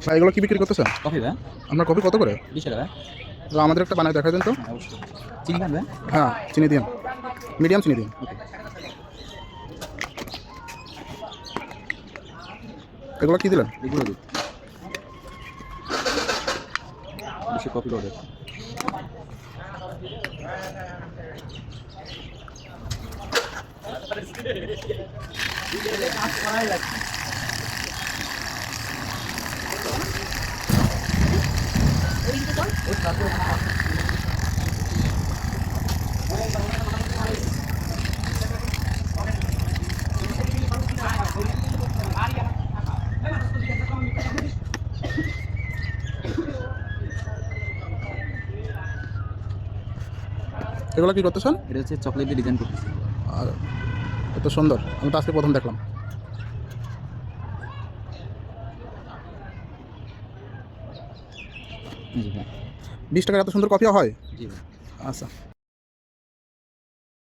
ভাই এগুলো কি বিক্রি করতেছেন? কফি ভাই আপনার কফি কত করে? 20 টাকা। তো আমাদের একটা বানায় দেখাই দেন তো। অবশ্যই। চিনি খান ভাই? হ্যাঁ চিনি দিন, মিডিয়াম চিনি দিন। ওকে। এগুলো কি দিলেন? এগুলো দিন। বেশি কফি পাউডার। এগুলো কি করতেছেন? এটা হচ্ছে চকলেট দিয়ে ডিজাইন করতেছি। আর এত সুন্দর, আমি তো আজকে প্রথম দেখলাম। জি ভাই। 20 টাকার এত সুন্দর কফি হয়? জি ভাই। আচ্ছা।